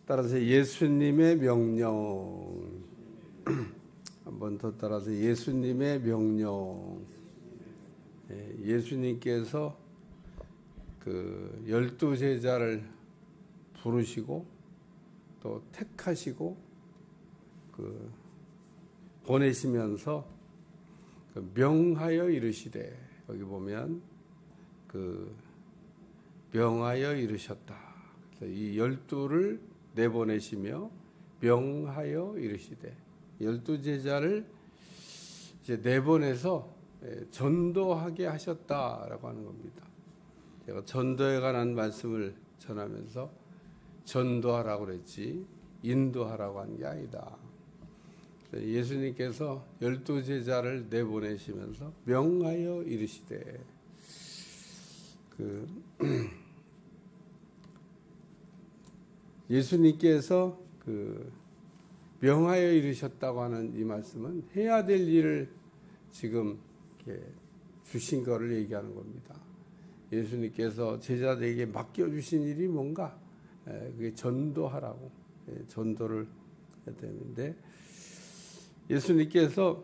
따라서 예수님의 명령. 한 번 더 따라서 예수님의 명령. 예수님께서 그 12제자를 부르시고 또 택하시고 그 보내시면서 그 명하여 이르시되, 여기 보면 그 명하여 이르셨다. 그래서 이 12를 내보내시며 명하여 이르시되, 12제자를 이제 내보내서 전도하게 하셨다라고 하는 겁니다. 제가 전도에 관한 말씀을 전하면서 전도하라고 그랬지 인도하라고 한 게 아니다. 예수님께서 12제자를 내보내시면서 명하여 이르시되, 예수님께서 명하여 이르셨다고 하는 이 말씀은 해야 될 일을 지금 이렇게 주신 것을 얘기하는 겁니다. 예수님께서 제자들에게 맡겨주신 일이 뭔가? 그게 전도하라고, 전도를 해야 되는데, 예수님께서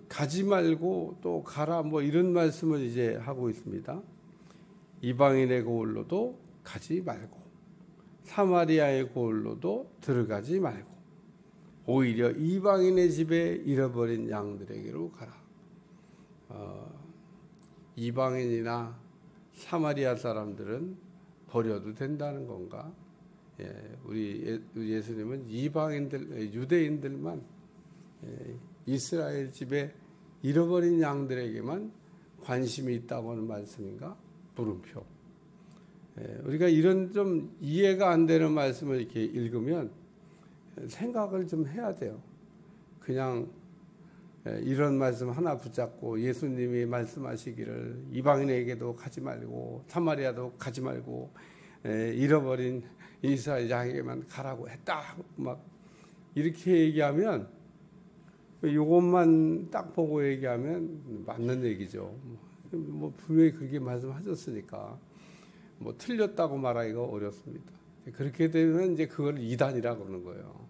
가지 말고 또 가라 뭐 이런 말씀을 이제 하고 있습니다. 이방인의 고을로도 가지 말고 사마리아의 고을로도 들어가지 말고 오히려 이방인의 집에 잃어버린 양들에게로 가라. 이방인이나 사마리아 사람들은 버려도 된다는 건가? 우리 예수님은 이방인들, 유대인들만, 이스라엘 집에 잃어버린 양들에게만 관심이 있다고 하는 말씀인가? 물음표. 우리가 이런 좀 이해가 안 되는 말씀을 이렇게 읽으면 생각을 좀 해야 돼요. 그냥 이런 말씀 하나 붙잡고 예수님이 말씀하시기를 이방인에게도 가지 말고 사마리아도 가지 말고 잃어버린 이스라엘 양에게만 가라고 했다, 막 이렇게 얘기하면, 이것만 딱 보고 얘기하면 맞는 얘기죠. 뭐 분명히 그렇게 말씀하셨으니까 뭐 틀렸다고 말하기가 어렵습니다. 그렇게 되면 이제 그걸 이단이라고 그러는 거예요.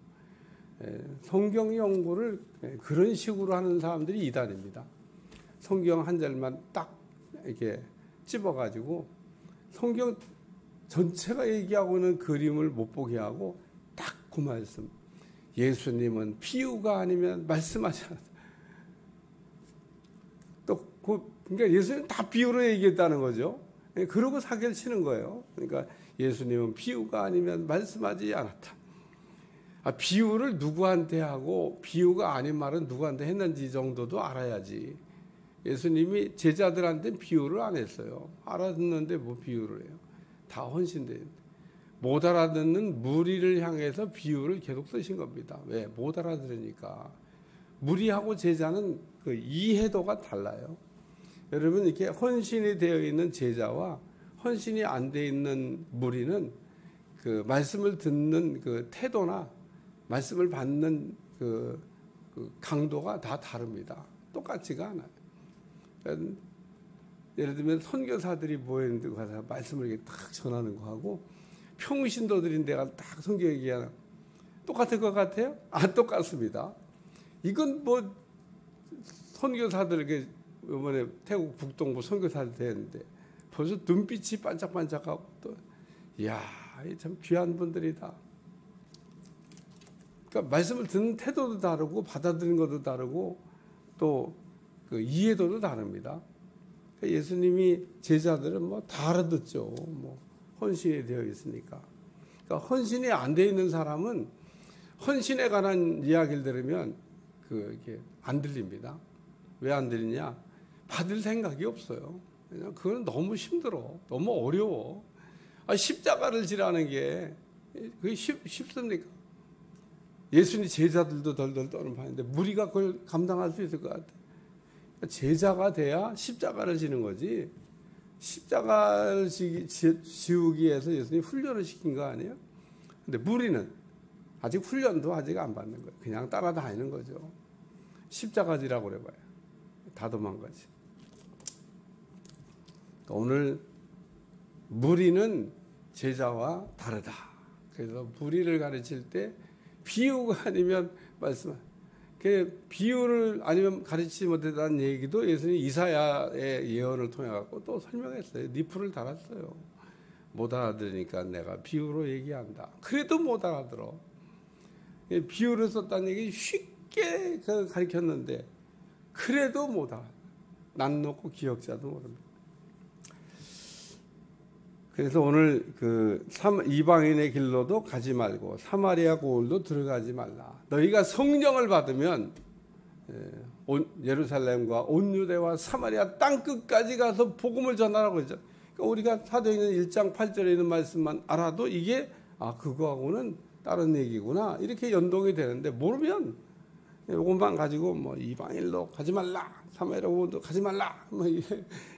성경 연구를 그런 식으로 하는 사람들이 이단입니다. 성경 한 절만 딱 이렇게 찝어가지고 성경 전체가 얘기하고 있는 그림을 못 보게 하고 딱 그 말씀. 예수님은 비유가 아니면 말씀하지 않았다. 또 그러니까 예수님은 다 비유로 얘기했다는 거죠. 그러고 사기를 치는 거예요. 그러니까 예수님은 비유가 아니면 말씀하지 않았다. 비유를 누구한테 하고 비유가 아닌 말은 누구한테 했는지 정도도 알아야지. 예수님이 제자들한테 비유를 안 했어요. 알아듣는데 뭐 비유를 해요. 다 헌신되는데. 못 알아듣는 무리를 향해서 비유를 계속 쓰신 겁니다. 왜? 못 알아들으니까. 무리하고 제자는 그 이해도가 달라요. 여러분, 이렇게 헌신이 되어 있는 제자와 헌신이 안 되어 있는 무리는 그 말씀을 듣는 그 태도나 말씀을 받는 그 강도가 다 다릅니다. 똑같지가 않아요. 그러니까 예를 들면 선교사들이 모이는 데 가서 말씀을 이렇게 딱 전하는 거하고 평신도들인 데가 딱 성경 얘기하는, 똑같을 것 같아요? 안 똑같습니다. 이건 뭐 선교사들, 이번에 태국 북동부 선교사들 되는데 벌써 눈빛이 반짝반짝하고 또, 이야, 참 귀한 분들이다. 그러니까 말씀을 듣는 태도도 다르고 받아들이는 것도 다르고 또 그 이해도도 다릅니다. 그러니까 예수님이 제자들은 뭐 다 알아듣죠. 뭐 헌신이 되어 있으니까. 그러니까 헌신이 안 되어 있는 사람은 헌신에 관한 이야기를 들으면 이게 안 들립니다. 왜 안 들리냐? 받을 생각이 없어요. 왜냐면 그건 너무 힘들어. 너무 어려워. 십자가를 지라는 게 그게 쉽습니까? 예수님 제자들도 덜덜 떠는 판인데 무리가 그걸 감당할 수 있을 것 같아요. 제자가 돼야 십자가를 지는 거지. 십자가를 지우기 위해서 예수님이 훈련을 시킨 거 아니에요? 근데 무리는 아직 훈련도 아직 안 받는 거예요. 그냥 따라다니는 거죠. 십자가 지라고 그래봐요. 다 도망가지. 오늘 무리는 제자와 다르다. 그래서 불의를 가르칠 때 비유가 아니면 말씀, 그 비유를 아니면 가르치지 못했다는 얘기도 예수님이 이사야의 예언을 통해 갖고 또 설명했어요. 니풀을 달았어요. 못 알아들으니까 내가 비유로 얘기한다. 그래도 못 알아들어. 비유를 썼다는 얘기 쉽게 가르쳤는데 그래도 못 알아. 난 놓고 기억자도 모릅니다. 그래서 오늘 이방인의 길로도 가지 말고 사마리아 고을도 들어가지 말라. 너희가 성령을 받으면 예루살렘과 온 유대와 사마리아 땅 끝까지 가서 복음을 전하라고 했죠. 그러니까 우리가 사도행전 1장 8절에 있는 말씀만 알아도 이게 그거하고는 다른 얘기구나 이렇게 연동이 되는데 모르면 이것만 가지고 뭐 이방인로 가지 말라, 사마리아 고을도 가지 말라 뭐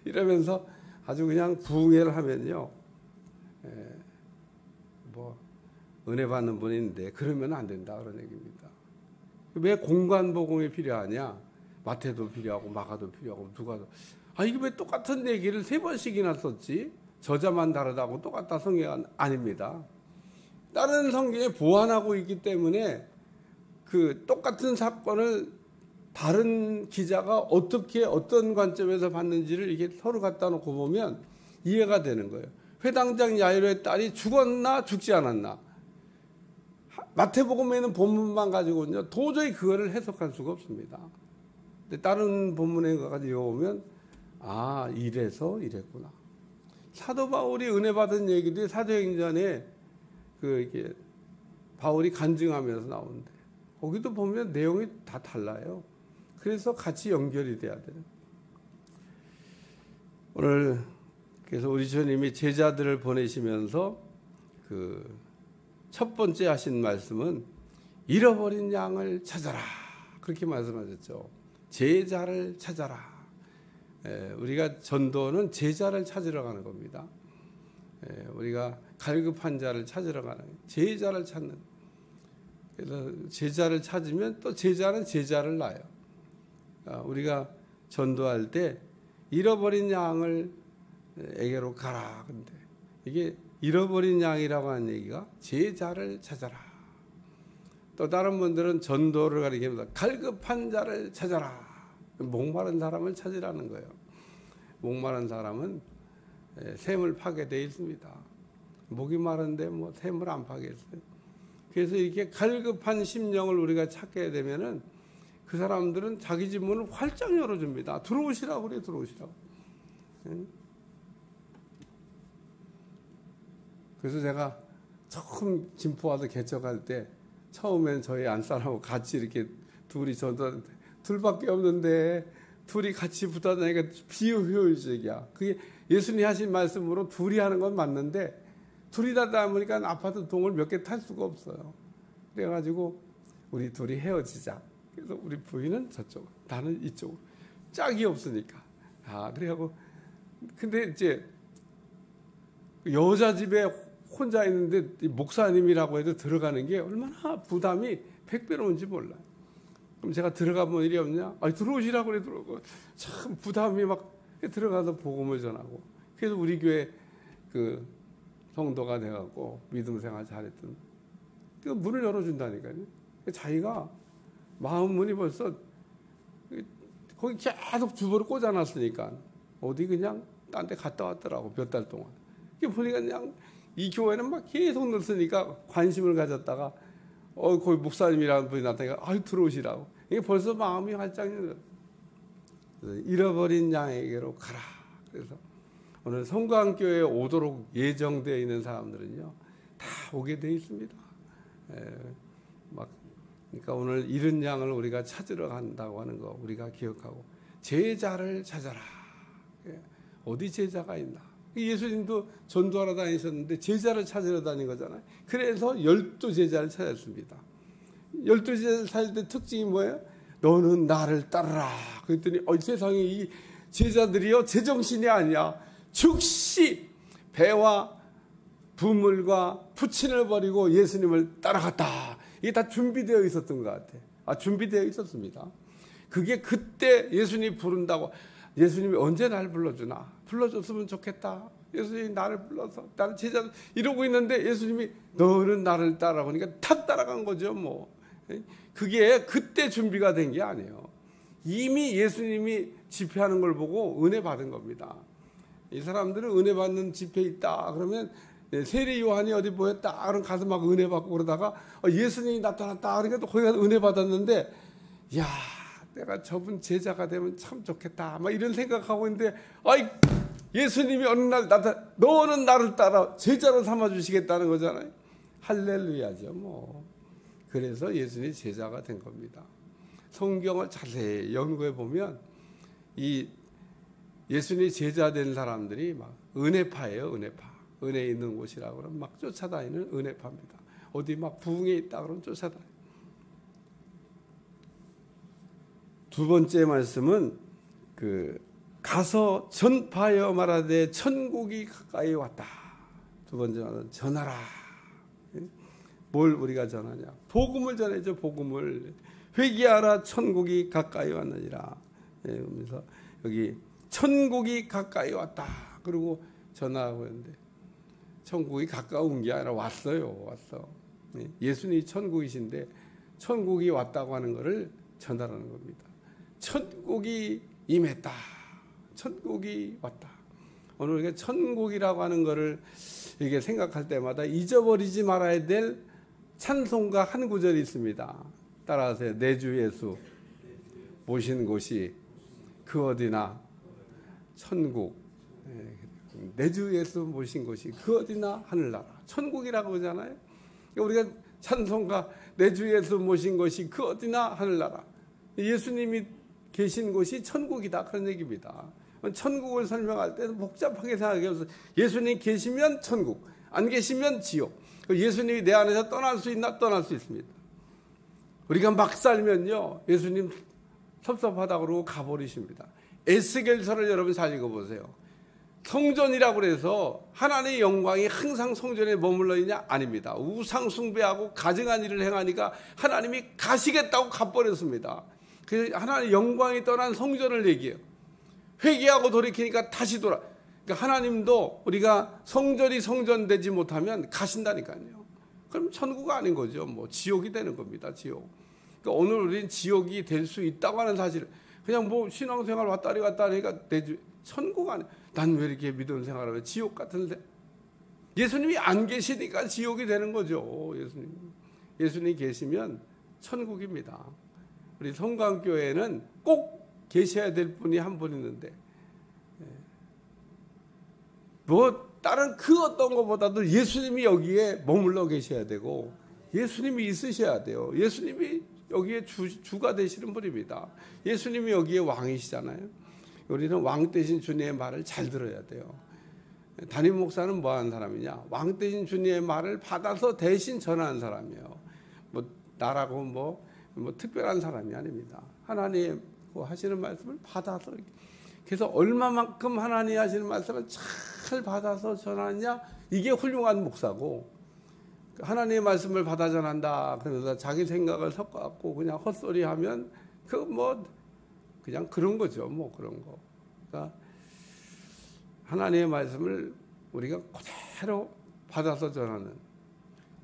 이러면서 아주 그냥 부흥회를 하면요. 뭐 은혜 받는 분인데 그러면 안 된다 그런 얘기입니다. 왜 공간 복음이 필요하냐? 마태도 필요하고 마가도 필요하고 누가도 이게 왜 똑같은 얘기를 3번씩이나 썼지? 저자만 다르다고 똑같다 성경은 아닙니다. 다른 성경에 보완하고 있기 때문에 그 똑같은 사건을 다른 기자가 어떻게 어떤 관점에서 봤는지를 이게 서로 갖다 놓고 보면 이해가 되는 거예요. 회당장 야이로의 딸이 죽었나 죽지 않았나. 마태복음에는 본문만 가지고는요 도저히 그거를 해석할 수가 없습니다. 근데 다른 본문에 가지고 보면 이래서 이랬구나. 사도 바울이 은혜 받은 얘기들이 사도행전에 이게 바울이 간증하면서 나오는데 거기도 보면 내용이 다 달라요. 그래서 같이 연결이 돼야 돼요. 오늘 그래서 우리 주님이 제자들을 보내시면서 첫 번째 하신 말씀은 잃어버린 양을 찾아라 그렇게 말씀하셨죠. 제자를 찾아라. 우리가 전도는 제자를 찾으러 가는 겁니다. 우리가 갈급한 자를 찾으러 가는 제자를 찾는. 그래서 제자를 찾으면 또 제자는 제자를 낳아요. 우리가 전도할 때 잃어버린 양을 에게로 가라. 근데 이게 잃어버린 양이라고 하는 얘기가 제자를 찾아라. 또 다른 분들은 전도를 가리킵니다. 갈급한 자를 찾아라. 목마른 사람을 찾으라는 거예요. 목마른 사람은 샘을 파게 되어 있습니다. 목이 마른데 뭐 샘을 안 파겠어요. 그래서 이렇게 갈급한 심령을 우리가 찾게 되면은 그 사람들은 자기 집 문을 활짝 열어줍니다. 들어오시라고 그래, 들어오시라고. 그래서 제가 처음 진포 와서 개척할 때 처음엔 저희 안사람하고 같이 이렇게 둘이 전도하는데 둘밖에 없는데 둘이 같이 붙어 다니니까 비효율적이야. 그게 예수님이 하신 말씀으로 둘이 하는 건 맞는데 둘이 다니다 보니까 아파트 동을 몇 개 탈 수가 없어요. 그래가지고 우리 둘이 헤어지자. 그래서 우리 부인은 저쪽, 나는 이쪽. 짝이 없으니까. 그래갖고 근데 이제 여자 집에 혼자 있는데 목사님이라고 해도 들어가는 게 얼마나 부담이 100배로인지 몰라요. 그럼 제가 들어가면 일이 없냐? 들어오시라고 그래, 들어오고. 참 부담이 막 들어가서 복음을 전하고. 그래서 우리 교회 성도가 돼갖고 믿음 생활 잘했던. 그 문을 열어준다니까요. 자기가 마음 문이 벌써 거기 계속 주보를 꽂아놨으니까 어디 그냥 딴 데 갔다 왔더라고, 몇 달 동안. 보니까 그냥 이 교회는 막 계속 넣었으니까 관심을 가졌다가 거기 목사님이라는 분이 나타나니까 들어오시라고. 이게 벌써 마음이 활짝 열려요. 잃어버린 양에게로 가라. 그래서 오늘 성광교회에 오도록 예정되어 있는 사람들은요 다 오게 되어 있습니다. 그러니까 오늘 잃은 양을 우리가 찾으러 간다고 하는 거 우리가 기억하고 제자를 찾아라. 어디 제자가 있나? 예수님도 전도하러 다니셨는데 제자를 찾으러 다닌 거잖아요. 그래서 12제자를 찾았습니다. 12제자를 찾을 때 특징이 뭐예요? 너는 나를 따르라. 그랬더니 세상에 이 제자들이요 제정신이 아니야. 즉시 배와 부물과 푸친을 버리고 예수님을 따라갔다. 이게 다 준비되어 있었던 것 같아. 준비되어 있었습니다. 그게 그때 예수님이 부른다고. 예수님이 언제 날 불러주나? 불러줬으면 좋겠다. 예수님이 나를 불러서 나를 제자 이러고 있는데 예수님이 너는 나를 따라 그러니까 다 따라간 거죠. 뭐 그게 그때 준비가 된 게 아니에요. 이미 예수님이 집회하는 걸 보고 은혜 받은 겁니다. 이 사람들은 은혜 받는 집회 있다 그러면 세례 요한이 어디 보였다 그럼 가서 막 은혜 받고 그러다가 예수님이 나타났다 그러니까 또 거기 가서 은혜 받았는데 야 내가 저분 제자가 되면 참 좋겠다 막 이런 생각하고 있는데 아이 예수님이 어느 날 너는 나를 따라 제자로 삼아주시겠다는 거잖아요. 할렐루야죠 뭐. 그래서 예수님이 제자가 된 겁니다. 성경을 자세히 연구해 보면 이 예수님이 제자 된 사람들이 막 은혜파예요. 은혜파. 은혜 있는 곳이라고 그러면 막 쫓아다니는 은혜파입니다. 어디 막 부흥에 있다 그러면 쫓아다녀요. 두 번째 말씀은 가서 전파하여 말하되 천국이 가까이 왔다. 두 번째 말은 전하라. 뭘 우리가 전하냐? 복음을 전해줘. 복음을 회개하라. 천국이 가까이 왔느니라. 그래서 여기 천국이 가까이 왔다. 그리고 전하고 있는데 천국이 가까운 게 아니라 왔어요. 왔어. 예수님이 천국이신데 천국이 왔다고 하는 것을 전하라는 겁니다. 천국이 임했다. 천국이 왔다. 오늘 우리가 천국이라고 하는 것을 이렇게 생각할 때마다 잊어버리지 말아야 될 찬송가 한 구절이 있습니다. 따라하세요. 내 주 예수 모신 곳이 그 어디나 천국. 내 주 예수 모신 곳이 그 어디나 하늘나라. 천국이라고 그러잖아요. 우리가 찬송가 내 주 예수 모신 곳이 그 어디나 하늘나라. 예수님이 계신 곳이 천국이다 그런 얘기입니다. 천국을 설명할 때는 복잡하게 생각해서 예수님 계시면 천국, 안 계시면 지옥. 예수님이 내 안에서 떠날 수 있나? 떠날 수 있습니다. 우리가 막 살면요 예수님 섭섭하다고 그러고 가버리십니다. 에스겔서를 여러분 잘 읽어보세요. 성전이라고 해서 하나님의 영광이 항상 성전에 머물러 있냐? 아닙니다. 우상 숭배하고 가증한 일을 행하니까 하나님이 가시겠다고 가버렸습니다. 그래서 하나님의 영광이 떠난 성전을 얘기해요. 회개하고 돌이키니까 다시 돌아. 그러니까 하나님도 우리가 성전이 성전되지 못하면 가신다니까요. 그럼 천국 아닌 거죠. 뭐 지옥이 되는 겁니다. 지옥. 그러니까 오늘 우리는 지옥이 될 수 있다고 하는 사실을 그냥 뭐 신앙생활 왔다리 갔다 하니까 천국 아니. 난 왜 이렇게 믿음 생활을 해? 지옥 같은데. 예수님이 안 계시니까 지옥이 되는 거죠. 예수님이 계시면 천국입니다. 우리 성광교회는 꼭 계셔야 될 분이 한 분 있는데 뭐 다른 그 어떤 것보다도 예수님이 여기에 머물러 계셔야 되고 예수님이 있으셔야 돼요. 예수님이 여기에 주가 되시는 분입니다. 예수님이 여기에 왕이시잖아요. 우리는 왕 대신 주님의 말을 잘 들어야 돼요. 담임 목사는 뭐 하는 사람이냐? 왕 대신 주님의 말을 받아서 대신 전하는 사람이에요. 뭐 나라고 뭐 특별한 사람이 아닙니다. 하나님 하시는 말씀을 받아서 그래서 얼마만큼 하나님 하시는 말씀을 잘 받아서 전하느냐 이게 훌륭한 목사고 하나님의 말씀을 받아 전한다 그러면서 자기 생각을 섞어갖고 그냥 헛소리하면 그냥 그런 거죠. 뭐 그런 거. 그러니까 하나님의 말씀을 우리가 그대로 받아서 전하는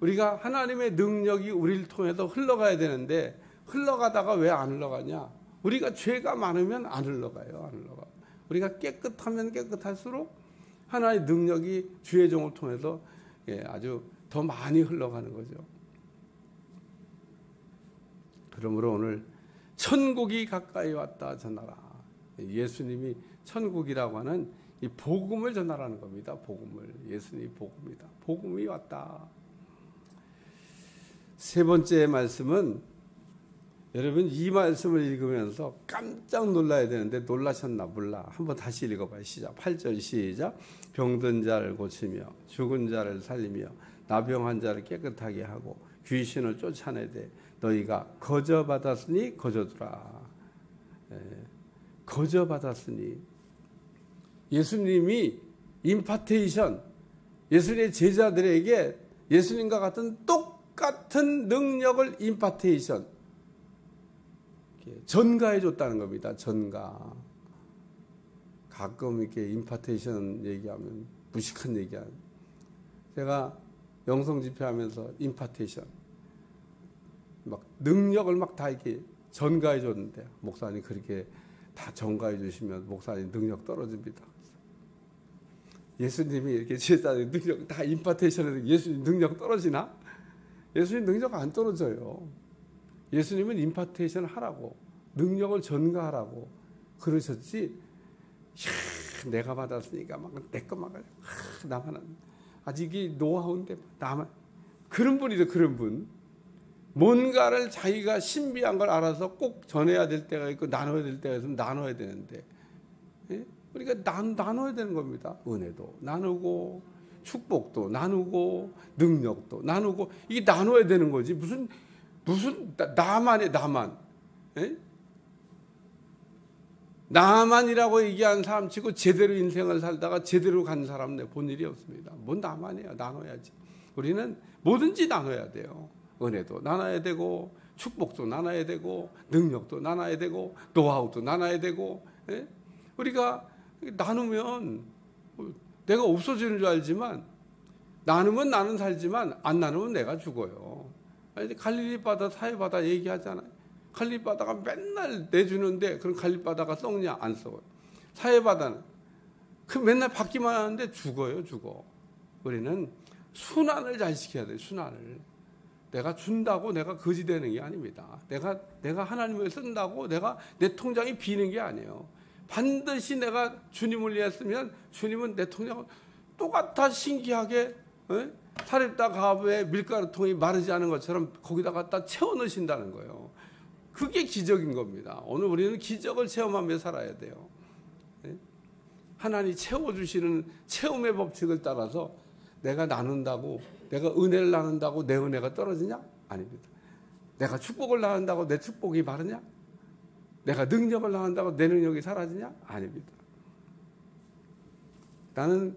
우리가 하나님의 능력이 우리를 통해서 흘러가야 되는데 흘러가다가 왜 안 흘러가냐? 우리가 죄가 많으면 안 흘러가요. 안 흘러가. 우리가 깨끗하면 깨끗할수록 하나의 능력이 주의 종을 통해서 아주 더 많이 흘러가는 거죠. 그러므로 오늘 천국이 가까이 왔다 전하라. 예수님이 천국이라고 하는 이 복음을 전하라는 겁니다. 복음을. 예수님이 복음이다. 복음이 왔다. 세 번째 말씀은 여러분 이 말씀을 읽으면서 깜짝 놀라야 되는데 놀라셨나 몰라. 한번 다시 읽어봐요. 시작. 8절 시작. 병든 자를 고치며 죽은 자를 살리며 나병한 자를 깨끗하게 하고 귀신을 쫓아내되 너희가 거저받았으니 거저두라. 거저받았으니 예수님이 임파테이션 예수님의 제자들에게 예수님과 같은 똑같은 능력을 임파테이션 전가해 줬다는 겁니다. 전가. 가끔 이렇게 임파테이션 얘기하면 무식한 얘기야. 제가 영성 집회하면서 임파테이션 막 능력을 막 다 이렇게 전가해 줬는데, 목사님 그렇게 다 전가해 주시면 목사님 능력 떨어집니다. 예수님이 이렇게 제자들 능력 다 임파테이션해서 예수님 능력 떨어지나? 예수님 능력 안 떨어져요. 예수님은 임파테이션 하라고, 능력을 전가하라고 그러셨지. 이야, 내가 받았으니까 막 내 것만 가지고 나만 아직 이 노하우인데 나만, 그런 분이죠. 그런 분. 뭔가를 자기가 신비한 걸 알아서 꼭 전해야 될 때가 있고 나눠야 될 때가 있으면 나눠야 되는데, 예? 우리가 나눠야 되는 겁니다. 은혜도 나누고 축복도 나누고 능력도 나누고, 이게 나눠야 되는 거지. 무슨 나만이 나만, 예? 나만이라고 얘기한 사람 치고 제대로 인생을 살다가 제대로 간 사람 내 본 일이 없습니다. 뭔 나만이야. 나눠야지. 우리는 뭐든지 나눠야 돼요. 은혜도 나눠야 되고 축복도 나눠야 되고 능력도 나눠야 되고 노하우도 나눠야 되고, 예? 우리가 나누면 내가 없어지는 줄 알지만, 나누면 나는 살지만 안 나누면 내가 죽어요. 갈릴리 바다 사해 바다 얘기하잖아요. 갈릴리 바다가 맨날 내주는데 그럼 갈릴리 바다가 썩냐? 안 썩어요. 사해 바다는 그 맨날 받기만 하는데 죽어요. 죽어. 우리는 순환을 잘 시켜야 돼요. 순환을. 내가 준다고 내가 거지 되는 게 아닙니다. 내가 하나님을 쓴다고 내가 내 통장이 비는 게 아니에요. 반드시 내가 주님을 위했으면 주님은 내 통장을 똑같아 신기하게, 사립다 가부에 밀가루통이 마르지 않은 것처럼 거기다 갖다 채워 넣으신다는 거예요. 그게 기적인 겁니다. 오늘 우리는 기적을 체험하며 살아야 돼요. 하나님 채워주시는 체험의 법칙을 따라서 내가 나눈다고, 내가 은혜를 나눈다고 내 은혜가 떨어지냐? 아닙니다. 내가 축복을 나눈다고 내 축복이 마르냐? 내가 능력을 나눈다고 내 능력이 사라지냐? 아닙니다. 나는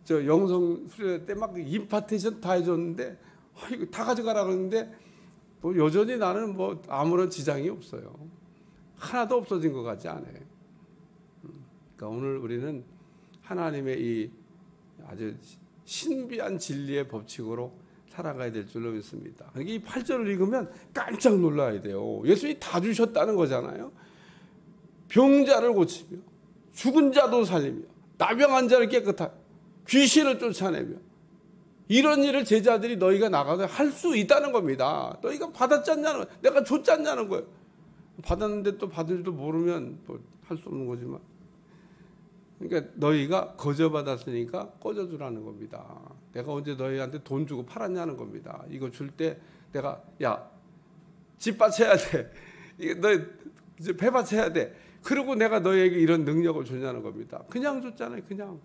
영성 수련회 때 막 임파테이션 다 해줬는데, 이거 다 가져가라 그러는데, 뭐 여전히 나는 뭐 아무런 지장이 없어요. 하나도 없어진 것 같지 않아요. 그러니까 오늘 우리는 하나님의 이 아주 신비한 진리의 법칙으로 살아가야 될 줄로 믿습니다. 그러니까 이 8절을 읽으면 깜짝 놀라야 돼요. 예수님이 다 주셨다는 거잖아요. 병자를 고치며 죽은 자도 살리며 나병한 자를 깨끗하게 귀신을 쫓아내며, 이런 일을 제자들이 너희가 나가서 할 수 있다는 겁니다. 너희가 받았지 않냐는 거예요. 내가 줬지 않냐는 거예요. 받았는데 또 받을 줄 모르면 뭐 할 수 없는 거지만, 그러니까 너희가 거저 받았으니까 꺼져주라는 겁니다. 내가 언제 너희한테 돈 주고 팔았냐는 겁니다. 이거 줄 때 내가 집 바쳐야 돼. 너희 배 바쳐야 돼. 그리고 내가 너희에게 이런 능력을 줬냐는 겁니다. 그냥 줬잖아요. 그냥.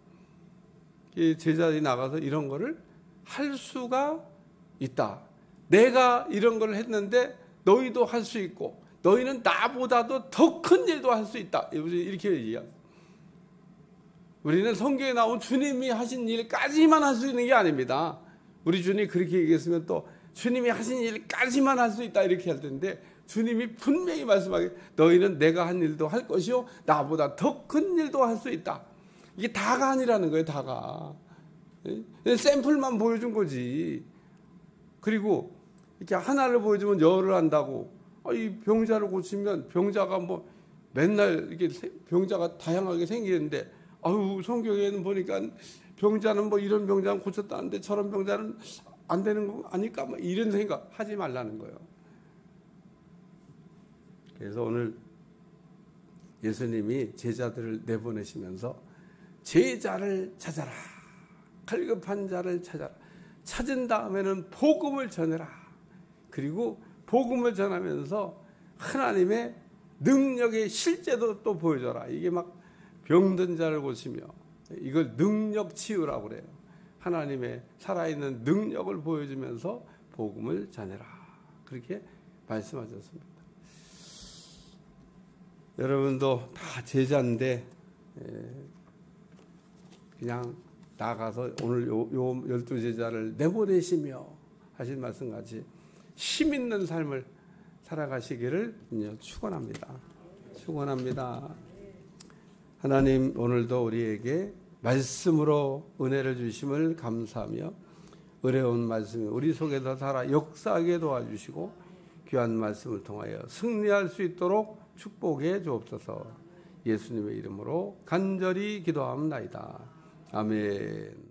이 제자들이 나가서 이런 거를 할 수가 있다. 내가 이런 걸 했는데 너희도 할 수 있고, 너희는 나보다도 더 큰 일도 할 수 있다. 이렇게 얘기합니다. 우리는 성경에 나온 주님이 하신 일까지만 할 수 있는 게 아닙니다. 우리 주님이 그렇게 얘기했으면 또 주님이 하신 일까지만 할 수 있다 이렇게 할 텐데, 주님이 분명히 말씀하게 너희는 내가 한 일도 할 것이요 나보다 더 큰 일도 할 수 있다. 이게 다가 아니라는 거예요. 다가. 샘플만 보여준 거지. 그리고 이렇게 하나를 보여주면 열을 한다고, 이 병자를 고치면 병자가 뭐 맨날 이렇게 병자가 다양하게 생기는데, 성경에는 보니까 병자는 뭐 이런 병자는 고쳤다는데 저런 병자는 안 되는 거 아닐까? 뭐 이런 생각 하지 말라는 거예요. 그래서 오늘 예수님이 제자들을 내보내시면서 제자를 찾아라. 갈급한 자를 찾아라. 찾은 다음에는 복음을 전해라. 그리고 복음을 전하면서 하나님의 능력의 실제도 또 보여줘라. 이게 막 병든 자를 고치며, 이걸 능력 치유라고 그래요. 하나님의 살아있는 능력을 보여주면서 복음을 전해라. 그렇게 말씀하셨습니다. 여러분도 다 제자인데 그냥 나가서 오늘 요 12제자를 내보내시며 하신 말씀같이 힘 있는 삶을 살아가시기를 축원합니다. 축원합니다. 하나님 오늘도 우리에게 말씀으로 은혜를 주심을 감사하며 어려운 말씀이 우리 속에서 살아 역사하게 도와주시고 귀한 말씀을 통하여 승리할 수 있도록 축복해 주옵소서. 예수님의 이름으로 간절히 기도합니다. 아멘.